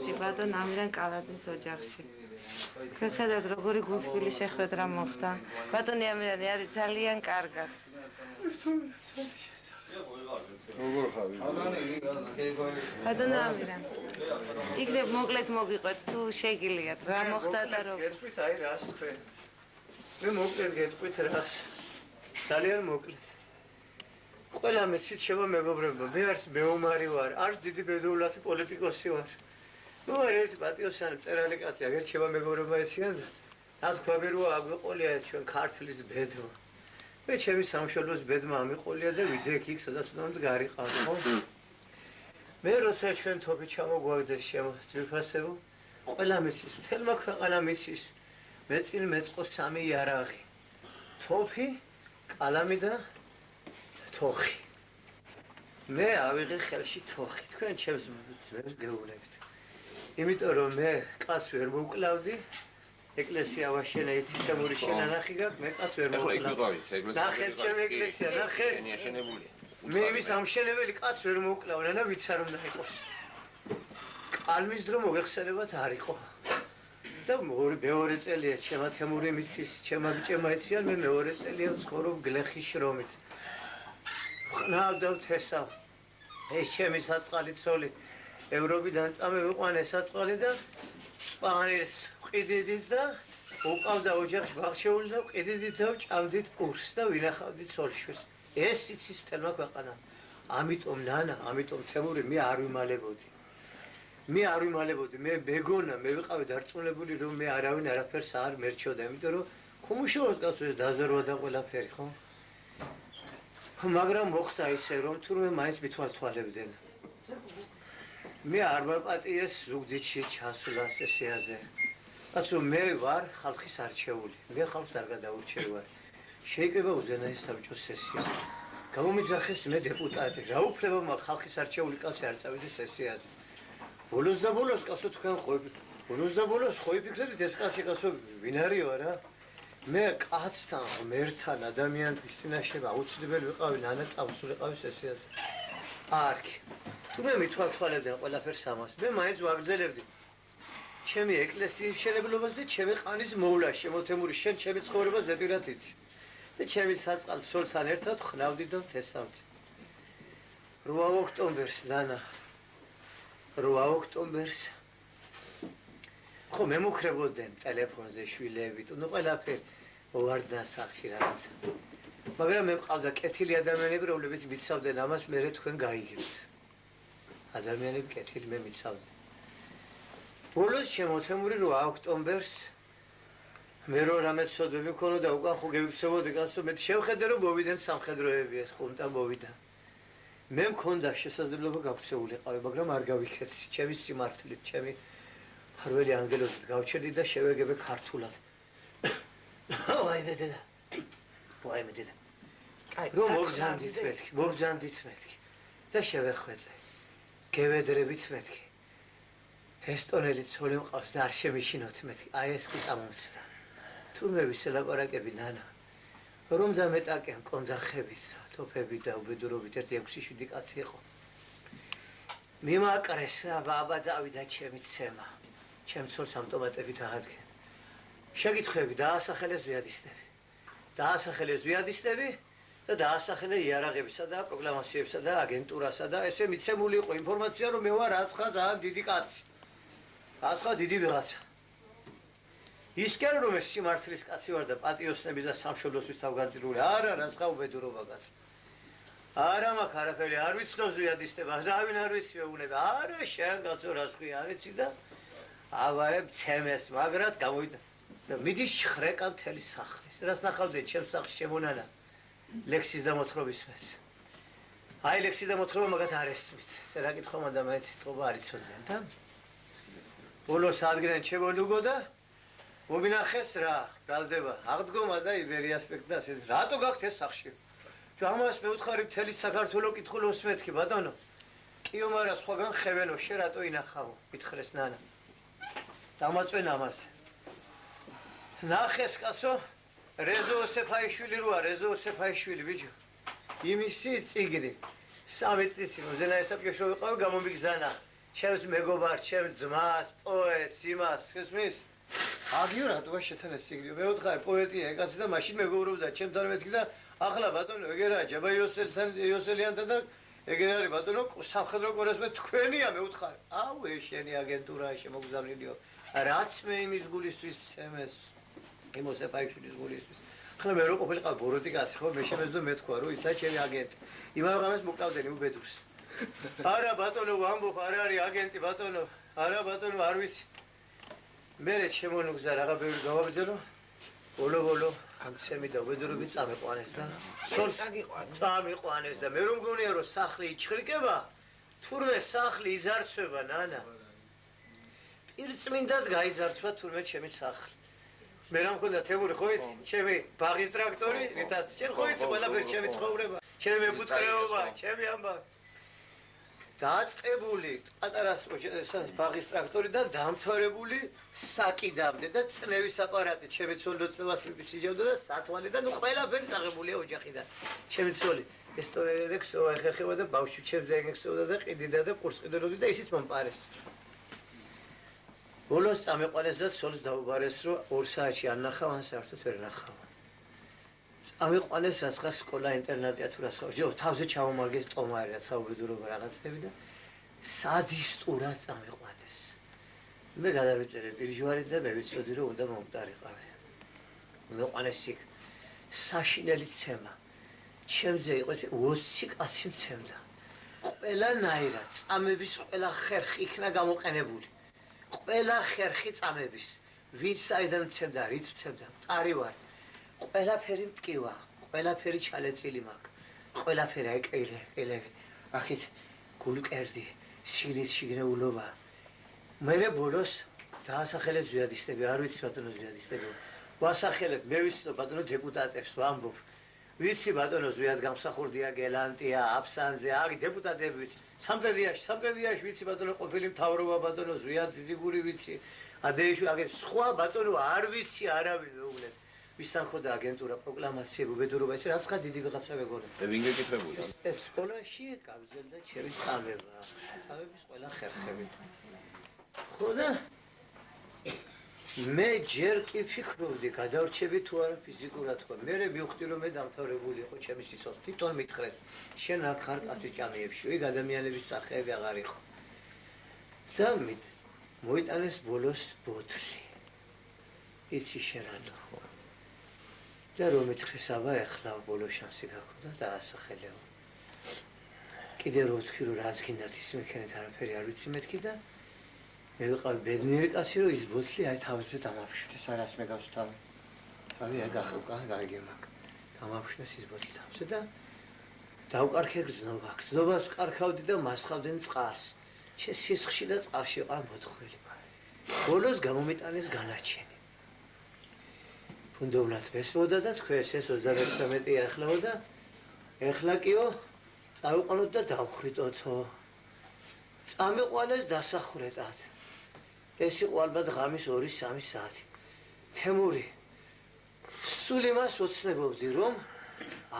ოჯახში, ბატონ ამირან კალაძის ოჯახში. Ხედავთ როგორი გულთბილი შეხვედრა მოხდა. ბატონი ამირანი არის ძალიან კარგად. როგორ ხარ? ბატონ ამირან. იქნებ მოკლედ მოგიყვეთ თუ შეგიძლიათ რა მოხდა და როგორ. გეტყვით აი რას თქვენ. მე მოკლედ გეტყვით რას. ძალიან მოკლედ. ყველა მეცით შევა მეგობრებო, მე არც მეომარი ვარ, არც დიდი ბედოულათი პოლიტიკოსი ვარ. ნუ არ ერთი პატიოსანი წერალი კაცი, აგერ შევა მეგობრებმა ეციან და რა თქვა მე რო აგვიყოლია ჩვენ ქართლის ბედმა. მე ჩემი სამშობლოს ბედმა ამიყოლია და ვიდექ იქ სადაც უნდა გარიყავ, ხო? მე როცა ჩვენ თოფი ჩამოგვაგდეს შემოძვიფასებო, ყველა მეცის, მთელმა ქვეყანა მეცის, მე წინ მეწყო 3 იარაღი. თოფი, კალამი და თოხი. მე ავიღე ხელში თოხი, თქვენ ჩემს ძმებს გეუბნებით. იმიტომ რომ მე კაც ვერ მოვკლავდი, ეკლესია ვაშენა იცი შემური შენანახი გაქვს, მე კაც ვერ მოვკლავდი. ნახეთ ჩემ ეკლესია, ნახეთ. მე იმის ამშენებელი კაც ვერ მოვკლავდა და ვიცი არ უნდა იყოს. კალმის დრო მოგეხსენებათ არ იყო. და მეორე წელია ჩემა თემური მიცის, ჩემა ბიჭემა იციან, მე მეორე წელია ვცხოვრობ გლეხის შრომით. ხნავდა თესავ. ეს ჩემი საწყალი ცოლი ევროპიდან წამევიყვანე საწყალი და სპანელს ყიდიდით და უკავდა ოჯახში ბაღჩეული და ყიდიდით და ჭამდით პურს და ვინახავდით ცოლშვილს. ეს იცის თელმა ქვეყანა. ამიტომ ნანა, ამიტომ თემური მე არ ვიმალებოდი. მე მეგონა, მე ვიყავი დარწმუნებული რომ მე არავინ არაფერს არ მერჩოდა, იმიტომ რომ ხუმუშოვოს კაცო ეს დაზარვა და ყველაფერი, ხო? მაგრამ მოხდა ისე რომ თურმე მაინც მithვალთვალებდნენ. მე არ მაპატიეს ზუგდიდში ჩასვლას ესეაზე. კაცო მე ვარ ხალხის არჩეული. მე ხალხს არ გადაურჩევ ვარ. შეიძლება უზენაეს საბჭოს სესია. გამომიძახეს მე დეპუტატი. რა უფლება მაქვს ხალხის არჩეული კაცი არ წავიდეს სესიაზე. ბოლოს და ბოლოს კაცო თქვენ ხო იფიქრებით ეს კაცი კაცო ვინ არისო რა? მე კაცთან ღმერთთან ადამიანის წინაშე აუცილებელი ვიყავი ნანა წავსულიყავი სესიაზე. არქი. თუ მე მithვალთვალებდნენ ყველაფერს ამას, მე მაინც ვაგრძელებდი. ჩემი ეკლესიის მშენებლობას და ჩემი ყანის მოვლას, შემოთემური შენ ჩემი ცხოვრება ზეპირად იცი. და ჩემი საწყალ ცოლთან ერთად ხნავდი და ვთესავდი. 8 ოქტომბერს ნანა 8 ოქტომბერს ხო მემუქრებოდნენ ტელეფონზე შვილებით, ნუ ყველაფერი მოვარდნა სახში რაღაც. მაგრამ მე მყავდა კეთილი ადამიანები, რომლებიც მიცავდნენ ამას, მე თქვენ გაიგებთ. ადამიანები კეთილი მე მიცავდი. ბოლოს შემოთემური 8 ოქტომბერს მე რო რამე ცოდვები მქონოდა უკან ხო გევიქცებოდი კაცო, მე შევხედე რომ მოვიდნენ სამხედროები ეს ხუნტა მოვიდა. მე მქონდა შესაძლებლობა გავქცეულიყავი, მაგრამ არ გავიქეცი, ჩემი სიმართლით, ჩემი ხარველი ანგელოზით გავჩერდი და შევეგებე ქართულად. ვაიმე დედა. რომ მოგზანდით მეთქი და შევეხვეწე. გევედრებით მეთქი. ესტონელი ცოლი მყავს და არ შემიშინოთ მეთქი. აი ეს კი წამომცდა. თურმე ვისელაპარაკები ნანა. რომ დამეტაკე კონდახებით, თოფებით და უბედურობით 1-6-7 კაცი იყო. მიმაკრეს ბაბა დავიდა ჩემი ცემა. ჩემ ცოლს ავტომატებით აღადგენ. შეკითხები დაასახელეს ზვიადისტები და დაასახელე იარაღებისა და პროკლამაციებსა და აგენტურასა და ესე მიცემული იყო ინფორმაცია რომ მე ვარ რაცხა ძალიან დიდი კაცი. რაცხა დიდი ვიღაცა. ისკენ რომ ეს სიმართლის კაცი ვარ და პატიოსნების და სამშობლოსთვის თავგანწირული არა რაცხა უბედურობა კაცო. არა მაქვს არაფერი არ ვიცნო ზვიადისტება, რავინ არ ვიცვეულებ. არა შენ კაცო რას ხვი არ იცი და ავაებ ცემეს მაგრად გამოვიდა. მიდის შხრეკა მთელი სახლის. რას ნახავდნენ ჩემს სახლში შემონანა ლექსის და მოთხრობის მეც. აი ლექსი და მოთხრობა მაგათ არ ესმით. წერა კითხვა და მაინც სიტყვა არ იცოდნენ და ბოლოს ადგენ შემოლუგო და მოვინახეს რა გალდება აღდგომა და იბერი ასპექტი და ასე. რატო გაქვთ ეს სახში? თუ ამას მეუთხარი მთელი საქართველოს კითხულობს მეთქი ბატონო. კიო მარა სხვაგან ხევენო შე რატო ინახავო? მითხრეს ნანა. დამაწვენ ამაზე. ნახეს კაცო რეზო ოსეფაიშვილი როა რეზო ოსეფაიშვილი ბიჭო. იმისი წიგნი 3 წლის მოზენა ესაბჭოში ვიყავი გამომიგზანა ჩემს მეგობარს, ჩემს ძმას, პოეტს, იმას, ხესმის? აგიო რატოა შეთანაც სიგლიო? მე ვთხარი პოეტია კაცი და მაშინ მეგობრობდა ჩემთან მეთქი და ახლა ბატონო ეგ რა ჯაბა იოსელიანთან და ეგ არის ბატონო სამხედრო კორესმე თქვენია მე ვთხარი. აუ ეს შენი აგენტურაა შემოგზავნილიო. რაც მე იმის გულისთვის ვცემეს. იმოსეპაიშვილის გულისთვის. ახლა მე რო ყოფილიყავ ბოროტი კაცი ხო მე შემეძდო მეთქვა რომ ისა ჩემი აგენტი. იმავე ღამეს მოკლავდნენ უბედურს. არა ბატონო ვამბობ არ არის აგენტი ბატონო. არა ბატონო არ ვიცი. მე ჩემონუგზა რაღა ბევრი გავაბრძანო. ბოლო ამცემი და უბედურობით წამიყვანეს და სოლს წამიყვანეს და მე რომ მგონია რომ სახლი იჩხრიკება თურმე სახლი იზარცვება ნანა. პირწმინდად გაიზარცვა თურმე ჩემი სახლი. მე რა მქონდა თემური ხო იცი? ჩემი ბაღის ტრაქტორი, რითაც ჩემ ხო იცი ყველაფერი ჩემი ცხოვრება, ჩემი მეფუტკრეობა, ჩემი ამბავი. დაწყებული პატარა ბაღის ტრაქტორი და დამთავრებული საკიდამდე და წნევის აპარატი, ჩემი ცოლი წნევას მისიჯავდა და სათვალე და ნუ ყველაფერი წაღებულია ოჯახიდან. ჩემი ცოლი ესტორია და ქსოვა ეხერხება და ბავშვი ჩემზე ეგექსოდა და ყიდიდა და ყურს ყიდულობდი და ისიც მომპარეს. ბოლოს წამეყვანეს და ცოლს დაუბარეს რომ 2 საათში არ ნახავ ან საერთოდ ვერ ნახავ. წამეყვანეს რაცხა სკოლა ინტერნატია თუ რა სხვა. ჯო თავზე ჩავომარგეს ტომარი რა საუბედურობა რაღაცები და სადისტურად წამეყვანეს. მე გადავიწერე პირჯვარი და მე ვიცოდი რომ უნდა მომტარიყავი. მეყვანეს იქ საშინელი ცემა. ჩემზე იყო 20 კაცი მცემდა. ყველანაირად წამების ყველა ხერხი იქნა გამოყენებული. ყველა ხერხი წამების ვინც საიდან მცემდა რით მცემდა მყარი ვარ ყველაფერი მტკივა ყველაფერი ჩალეწილი მაქვს ყველაფერი ეკელები ახით გულკერდი სიდით შიგნეულობა მე ბოლოს დაასახელეთ ზიადისტები არ ვიცი ბატონო ზიადისტები ვასახელებ მე ვიცი ბატონო დეპუტატებს ვამბობ ვიცი ბატონო ზიად გამსახურდია გელანტია აფსანძე აგი დეპუტატები ვიცი სამტრედიაში ვიცი ბატონო ყოფილი მთავრობა ბატონო ზიად ძიძიგური ვიცი ადეიშვილი აგენ სხვა ბატონო არ ვიცი არავინ მეუბნებ ვისთან ხოდა აგენტურა პროკლამაციები უბედურობა ეს რაცხა დიდი ვიღაცა მეგონა ვინ გეკითხებოდა ეს სკოლაში გავზელდა ჩემი წამება წამების ყველა ხერხებით ხოდა მე ჯერ კი ფიქრობდი გადავრჩები თუ არა ფიზიკურად ხო მე მივხვდი რომ მე დამთავრებული იყო ჩემი სიცოცხლე თვითონ მითხრეს შენ აქ ხარ კაცი ჭამიებში ვიგ ადამიანების სახეები აღარ იყო და მოიტანეს ბოლოს ბოთლი იცი შენ რატო ხო და რომ მითხრეს აბა ეხლა ბოლო შანსი გაქვს და დაასახელეო კიდე რო ვთქვი რომ რაც გინდათ ის მექენეთ არაფერი არ ვიცი მეთქი და მე ვიყავი ბედნიერი კაცი რომ ის ბოთლი აი თავზე დამაფშვიდეს არას მე გავსთავი თავი აი გახევკა გაიგემაკ დამაფშვიდეს ის ბოთლი თავზე და დავკარქე გრძნობას ვკარქავდი და მასხავდნენ წყალს სისხლში და წყალში ყავ მოთხრილი ბოლოს გამომიტანეს განაჩენი ფუნდობლად მესმოდა და თქვენს ეს 38-ია ახლაო და ეხლა კიო წავიყვანოთ და დავხრიტოთო წამიყვანეს დასახვრეტად ეს იყო ალბათ ღამის 2-3 საათი თემური სულ იმას ოცნებობდი რომ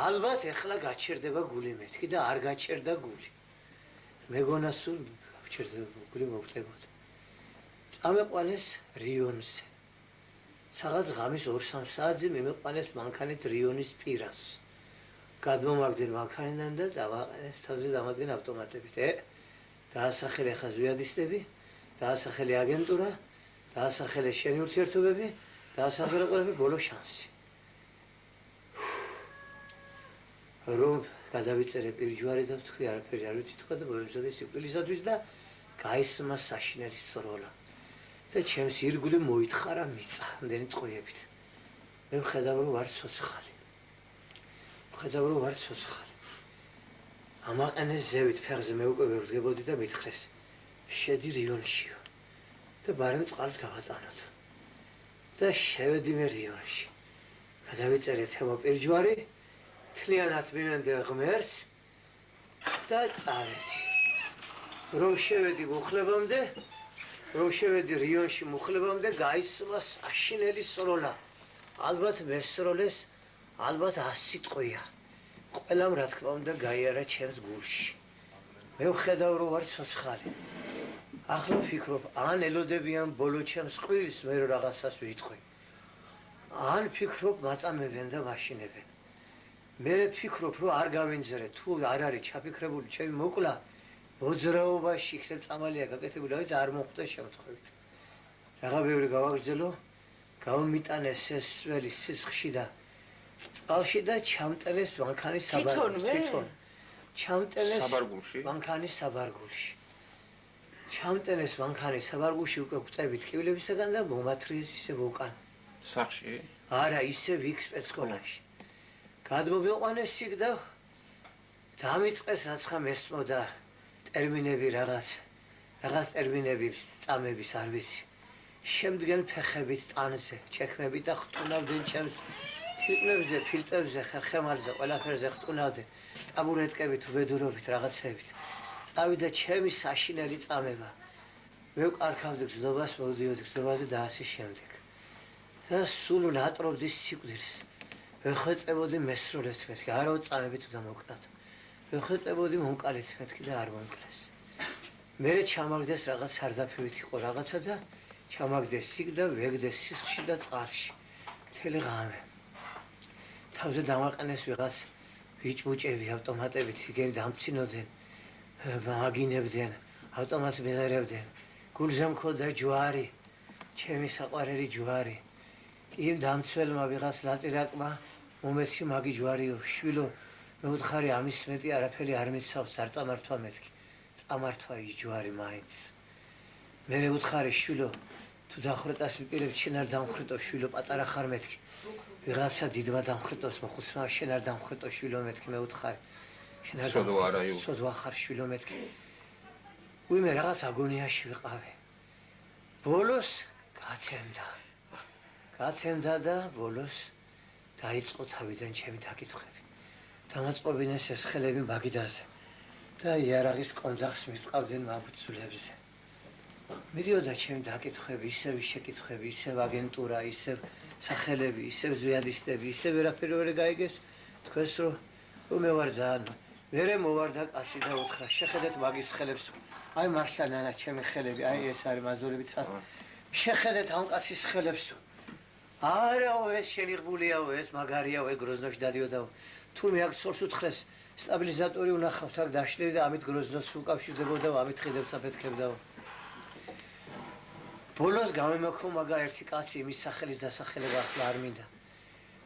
ალბათ ეხლა გაჩერდება გული მეთქი და არ გაჩერდა გული მეგონა სულ გაჩერდება გული მოვტებოდ წამიყვანეს რიონზე სადაც ღამის 2-3 საათზე მიმიყვანეს მანქანით რიონის პირას გადმომაგდნენ მანქანიდან და დავაყენეს თავზე დამადგენ ავტომატებით დაასახელე ხა ზიადისტები დაასახელე აგენტურა დაასახელე შენი ურთიერთობები დაასახელე ყველაფერი ბოლო შანსი რომ გადავიწერე პირჯვარი და ვთქვი არაფერი არ ვიცი თქვა და მომემზადე სიკვდილისათვის და გაისმა საშინელი სროლა და ჩემს ირგვლივ მოითხარა მიწა ამდენი ტყვიებით მე ვხედავ რომ ვარ ცოცხალი ამაყენეს ზევით ფეხზე მე უკვე ვერ ვდგებოდი და მითხრეს შედი რიონშიო და ბარემ წყალს გავატანოთ და შევედი მე რიონში გადავიწერე თემო პირჯვარი თლიანად მივენდე ღმერთს და წავედი რომ შევედი მუხლებამდე რომ შევედი რიონში მუხლებამდე გაისმა საშინელი სროლა ალბათ მესროლეს ალბათ 100 ტყვია ყველამ რა თქმა უნდა გაიარა ჩემს გულში მე ვხედავ რომ ვარ ცოცხალი ახლა ფიქრობ, ან ელოდებიან ბოლო ჩემს ყვირილს მე რომ რაღაცას ვიტყვი. ან ფიქრობ მაწამებენ და მაშინებენ. მე ფიქრობ რომ არ გავინძრე თუ არ არის ჩაფიქრებული ჩემი მოკლა მოძრაობაში იქნებ წამალია გაკეთებული, რაიც არ მოხვდა შემთხვევით. რაღა ბევრი გავაგრძელო, გავმიტანეს ეს სველი სისხლში და წყალში და ჩამტელეს ვანქანის საბარგულში. ჩამტელეს საბარგულში? ვანქანის საბარგულში. ჩამტელეს ვანქანის საბარგულში უკვე გვტებით კივლებისაგან და მომათრიეს ისე ვულკანი. სახში? არა, ისე ვიქ სპეცსკოლაში. გადმოვიყვანეს იქ და დამიწყეს რაც ხა მესმოდა ტერმინები რაღაც ტერმინები წამების არ ვიცი. შემდგენ ფეხებით ტანზე, ჩექმებით და ხტუნავდნენ ჩემს ფილტვებზე, ხერხემალზე, ყველაფერზე ხტუნავდნენ. ტაბურეტკებით, უბედურობით, რაღაცებით. წავიდა ჩემი საშინელი წამება. მე ვკარქავდი გზნობას, მოვდიოდი გზნობაზე და ასე შემდეგ. და სულ ნატრობდი სიკვდილს. ვეხვეწებოდი მესროლეთ მეთქი, არა წამებით უნდა მოკნათ. ვეხვეწებოდი მომკალით მეთქი და არ მომკლეს. მე ჩამაგდეს რაღაც სარდაფივით იყო რაღაცა და ჩამაგდეს იქ და ვეგდეს სისხლში და წყალში. მთელი ღამე. თავზე დამაყენეს ვიღაც ვიჭვუჭები ავტომატებით igen დამცინოდნენ, მაგინებდნენ, ავტომატს მეზარებდნენ. გულზე მქონდა ჯვარი, ჩემი საყვარელი ჯვარი. იმ დამცველმა ვიღაც ლაწირაკმა მომეცი მაგი ჯვარიო, შვილო, მე ვთხარი ამის მეტი არაფერი არ მიცავს, არ წამართვა მეთქი. წამართვა ის ჯვარი მაინც. მე ვთხარი შვილო, თუ დახრეტას მიპირებ, შენ არ დამხრეტო შვილო, პატარა ხარ მეთქი. ვიღაცა დიდმა დამხრეტოს მოხუცმა, შენ არ დამხრეტო შვილო მეთქი, მე ვთხარი. შენ არ დამხრეტო, სოდვა ხარ შვილო მეთქი. ვიმე რაღაც აგონიაში ვიყავი. ბოლოს გათენდა და ბოლოს დაიწყო თავიდან ჩემი დაკითხვები. დამაწყობინეს ეს ხელები მაგიდაზე და იარაღის კონდახს მივყავდნენ მაბრძოლებზე. მიდიოდა ჩემი დაკითხვები, ისევ შეკითხვები, ისევ აგენტურა, ისევ სახელები, ისევ ზვიადისტები, ისევ ვერაფერი ვერ გაიგეს. თქვენს რომ მე ვარ ძალიან. მერე მოვარდა კაცი და უთხრა, შეხედეთ მაგის ხელებს. აი მართლა ნანა ჩემი ხელები, აი ეს არის მაზოლებიც. შეხედეთ ამ კაცის ხელებს. არაო ეს შენიღბულიაო, ეს მაგარიაო, ეგ გროზნოში დადიოდაო. თურმე აქ სორს უთხრეს, სტაბილიზატორი უნახავთ აქ დაშლილი და ამით გროზნოს უკავშირდებოდაო, ამით ხიდებს აფეთქებდაო. ბოლოს გამემექომაგა ერთი კაცი იმის სახელის დასახელება ახლა არ მინდა.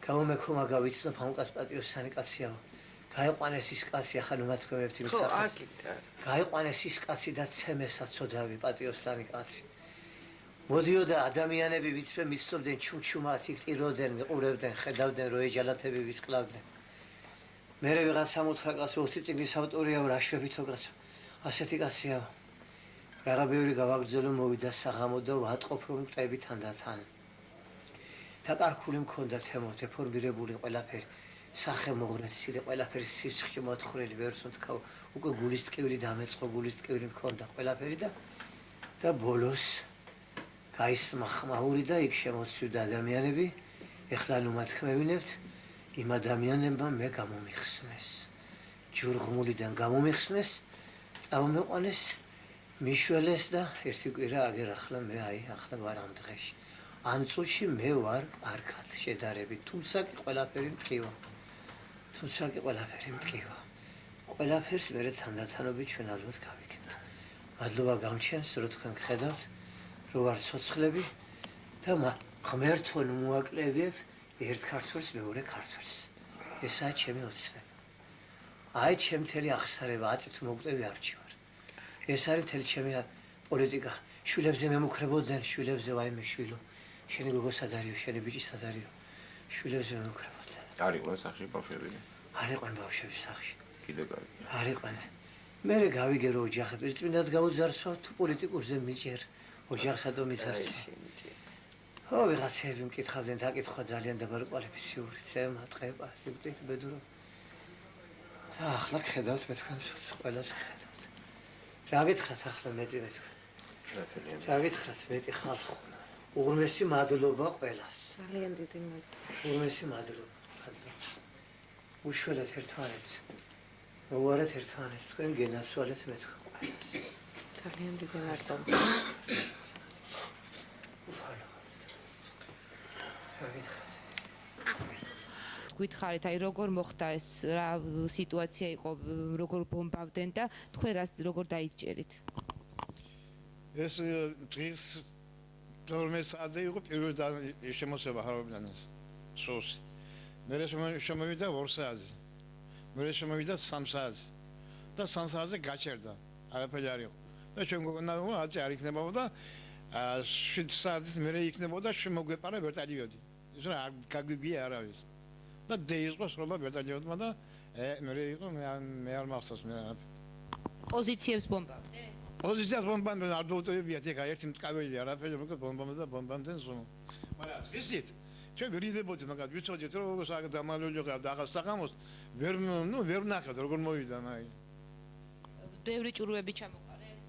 გამომექომაგა ვიცნობ ამ კაც პატიოსანი კაციაო. გაიყვანეს ის კაცი ახლა ნუ მათქვენებთ იმის სახელს. გაიყვანეს ის კაცი და ცემესაცოდავი პატიოსანი კაცი. მოდიოდა ადამიანები ვიცფე მიცნობდნენ ჩუმჩუმად იქ ტიროდნენ, ყურებდნენ, ხედავდნენ რო ეჯალათები ვისკლავდნენ. მერე ვიღაცა მოთხრა კაცო 20 წიგნის ავტორიაო, რა შვებითო კაცო. ასეთი კაციაო. რაღა ბევრი გავაგრძელო, მოვიდა საღამო და ვატყობ რომ მტები თანდათან. დაკარქული მქონდა თემო, დეფორმირებული ყველაფერი, სახე მოღრეცილი, ყველაფერი სისხლში მოთხრილი, ვერც ვთქავ, უკვე გულის ტკივილი დამეწყო, გულის ტკივილი მქონდა ყველაფერი და ბოლოს გაისმა ხმაური და იქ შემოცივდა ადამიანები. ეხლა ნუ მათქმევინებთ, იმ ადამიანებმა მე გამომიხსნეს. ჯურღმულიდან გამომიხსნეს, წავმეყვანეს მიშველეს და ერთი კვირა აგერ ახლა მე ახლა ვარ ამ დღეში. ამ წუთში მე ვარ კარგად შედარებით, თუმცა კი ყველაფერი მტკივა. ყველაფერს მე თანდათანობით ჩვენ ალბათ გავიქებთ. მადლობა გამჩენს, რომ თქვენ გხედავთ, რომ ვარ ცოცხლები და ღმერთონ მოაკლევიებ ერთ ქართველს მეორე ქართველს. ესაა ჩემი ოცნება. აი ჩემ მთელი აღსარება აწით მოგვტევი არჩევ. ეს არის მთელი ჩემი პოლიტიკა. შვილებზე მემუქრებოდნენ, შვილებზე ვაიმე შვილო. შენი გოგო სად არისო, შენი ბიჭი სად არისო. შვილებზე მემუქრებოდნენ. არ იყვნენ სახში ბავშვები? არ იყვნენ ბავშვები სახში. კიდე კარგი. არ იყვნენ. მე გავიგე რომ ოჯახი პირწმინდად გაუძარცვა, თუ პოლიტიკურზე მიჭერ, ოჯახსადო მიწარცვა. ხო, ვიღაცები მკითხავდნენ, დაკითხვა ძალიან დაბალი კვალიფიციური, ცემა, ტყეპა, სიკვდით, ბედურო. და ახლა გხედავთ მე თქვენს ყველას გხედავთ. რა გითხრათ ახლა მეტი მე თქვენ? რა გითხრათ მეტი ხალხო? უღრმესი მადლობა ყველას. ძალიან დიდი მადლობა. უღრმესი მადლობა. უშველეთ ერთმანეთს. მოვარეთ ერთმანეთს, თქვენ გენაცვალეთ მე თქვენ ყველას. ძალიან დიდი მადლობა. გითხარით, აი როგორ მოხდა ეს რა სიტუაცია იყო, როგორ ბომბავდნენ და თქვენ როგორ დაიჭერით? ეს დღის 12 საათზე იყო პირველი შემოსება ჰარობიანას სოუსი. მერე შემოვიდა 2 საათზე. მერე შემოვიდა 3 საათზე. და 3 საათზე გაჩერდა. არაფერი არ იყო. და ჩვენ გვგონა რომ აწი არ იქნებოდა 7 საათის მერე იქნებოდა შემოგვეპარა ვერტალიოდი. ის რა გაგვიგია არავის. და დაიწყო სროლა ვერტალიოდმა და მერე იყო მე არ მახსოვს მე არ პოზიციებს ბომბავდნენ? პოზიციას ბომბავდნენ არ დაუწევიათ ეგ ერთი მტკაველი არაფერი მოკლედ ბომბამდე ბომბამდენ ზუმ. მაგრამ ისიც ჩვენ ვერიდებოდით მაგათ ვიცოდით რომ როგორ დამალულიყა და ახლა საღამოს ვერ ვნახეთ როგორ მოვიდა მაი. ბევრი ჭურვები ჩამოყარეს?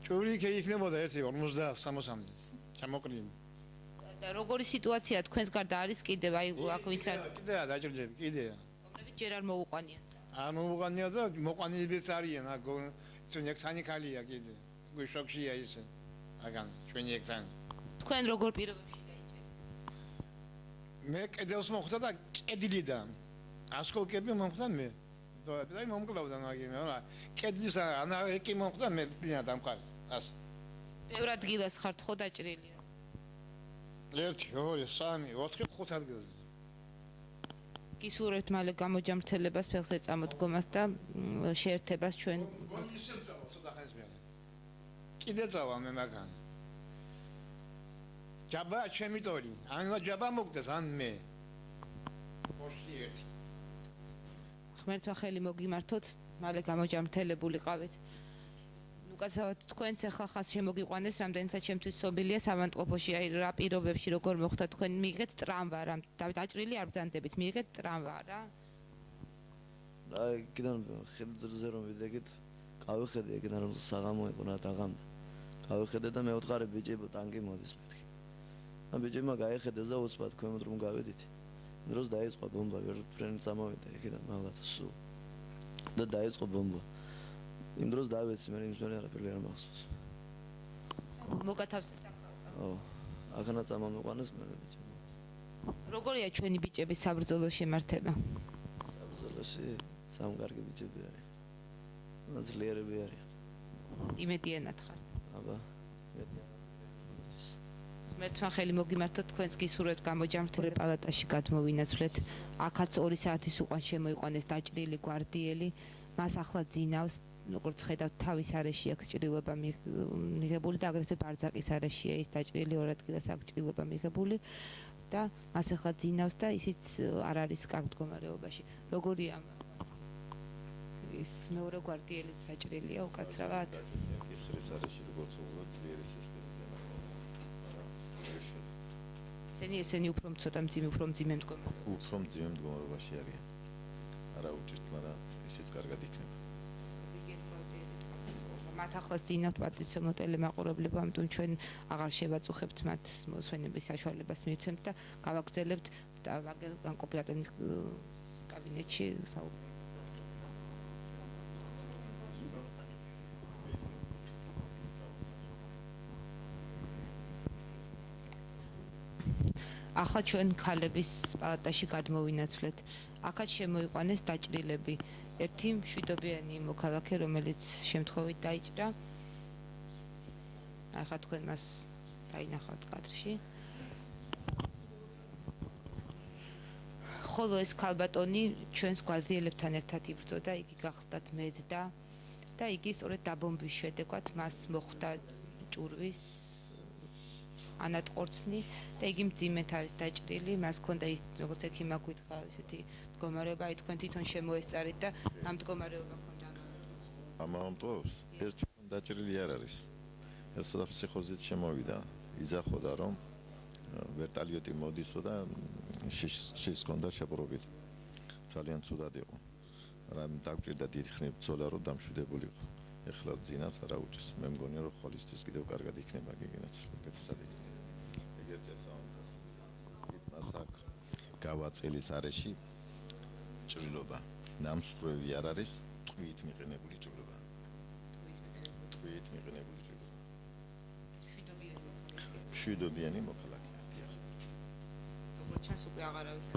ჭური იქნებოდა 1.50-60-მდე ჩამოყრილი. და როგორი სიტუაცია თქვენს გარდა არის კიდევ აი აქ ვინც არ კიდეა დაჭრილები კიდეა. რომლებიც ჯერ არ მოუყვანიათ. არ მოუყვანია და მოყვანილებიც არიან აქ ჩვენ ექსანი ქალია კიდე. გუშოქშია ისე. აგან ჩვენი ექსანი. თქვენ როგორ პირობებში დაიჭერეთ? მე კედელს მოხვდა და კედლიდან ასკოლკები მომხვდა მე. და მომკლავდა მაგინე რა. კედლის ანა ეკი მომხვდა მე დინა დამყარი. ას. ბევრ ადგილას ხართ ხო დაჭრილი? 1 2 3 4 5 ადგილზე. გისურვებთ მალე გამოჯამრთელებას, ფეხზე წამოდგომას და შეერთებას ჩვენ. კიდე წავა მე მაგან. ჯაბა ჩემი თორი. ან ჯაბა მოგდეს ან მე. ოში ერთი. ღმერთმა ხელი მოგიმართოთ, მალე გამოჯამრთელებულიყავით. უკაცრავად თქვენც ახლა ხას შემოგიყვანეს, რამდენიცაც ჩემთვის ცნობილია სამანტყოფოში, აი რა პირობებში როგორ მოხდა თქვენ მიიღეთ ტრამვა რა, დაჭრილი არ ბრძანდებით, მიიღეთ ტრამვა რა. აი კიდევ ხედზე რომ ვიდეგეთ, გავიხედე ეგ რა საღამო იყო რა დაღამდა. გავიხედე და მე ვთხარი ბიჭი ტანკი მოდის მეთქი. და ბიჭებმა გაიხედეს და უცბად ქვემოთ რომ გავედით. დროს დაიწყო ბომბა, ვერ ფრენი წამოვიდა იქიდან მაღლა სულ. და დაიწყო ბომბა. იმ დროს დავეცი მე იმის მერე არაფერი არ მახსოვს. მოგათავსეს ახალწა. ო, ახანა წამომიყვანეს მე ბიჭებმა. როგორია ჩვენი ბიჭების საბრძოლო შემართება? საბრძოლოში სამგარგი ბიჭები არის. ძლიერები არიან. იმედიანად ხართ. აბა, ღმერთმა ხელი მოგიმართოთ, თქვენს გისურვებთ გამოჯამრთელი პალატაში გადმოვინაცვლეთ. აქაც 2 საათის უკან შემოიყვანეს დაჭრილი გვარდიელი, მას ახლა ძინავს, როგორც ხედავთ, თავის არეში აქვს ჭრილობა მიღებული და აგრეთვე ბარძაკის არეშია ის დაჭრილი 2 ადგილას აქვს ჭრილობა მიღებული და მას ახლა ძინავს და ისიც არ არის კარგ მდგომარეობაში. როგორია ის მეორე გვარდიელიც დაჭრილია უკაცრავად? ისრის არეში როგორც უბრალოდ ძლიერი სისტემაა. ესენი უფრო ცოტა მძიმე მდგომარეობაში. უფრო მძიმე მდგომარეობაში არიან. არა უჭირთ, მაგრამ ისიც კარგად იქნება. მათ ახლაც ძინავთ პატივცემლო ტელემაყურებლება, ამიტომ ჩვენ აღარ შევაწუხებთ მათ მოსვენების საშუალებას მივცემთ და გავაგრძელებთ განყოფი ატონის კაბინეტში საუბარი. ახლა ჩვენ ქალების პალატაში გადმოვინაცვლეთ. აქაც შემოიყვანეს დაჭრილები. ერთი მშვიდობიანი მოქალაქე, რომელიც შემთხვევით დაიჭრა. ახლა თქვენ მას დაინახავთ კადრში. ხოლო ეს ქალბატონი ჩვენს გვარდიელებთან ერთად იბრძოდა, იგი გახლდათ მედდა და იგი სწორედ დაბომბვის შედეგად მას მოხვდა ჭურვის ანატყორცნი და იგი მძიმედ არის დაჭრილი, მას ჰქონდა ის როგორც ექიმმა გითხრა ესეთი მდგომარეობა, აი თქვენ თვითონ შემოესწარით და ამ მდგომარეობა ჰქონდა ამავდროულად ეს თვითონ დაჭრილი არ არის. ეს ცოტა ფსიქოზით შემოვიდა, იზახოდა რომ ვერტალიოტი მოდისო და შის ჰქონდა შეპრობილი. ძალიან ცუდად იყო. რა დაგჭირდა დიდი ხნით ბრძოლა რომ დამშვიდებულიყო. ეხლა ძინავს არა უჭირს. მე მგონია რომ ხოლისთვის კიდევ კარგად იქნება გიგინაც. კეთილად იქნება. ეგერწებს ამბობ. მას აქ გავაწელის არეში ჭრილობა. ნამსხვრევი არ არის, ტყვით მიყენებული ჭრილობა. სერიით მიყენებული ჯიბა. შვიდობიანი მოქალაქეა. შვიდობიანი მოქალაქეა. დიახ. როგორც ჩანს უკვე აღარავის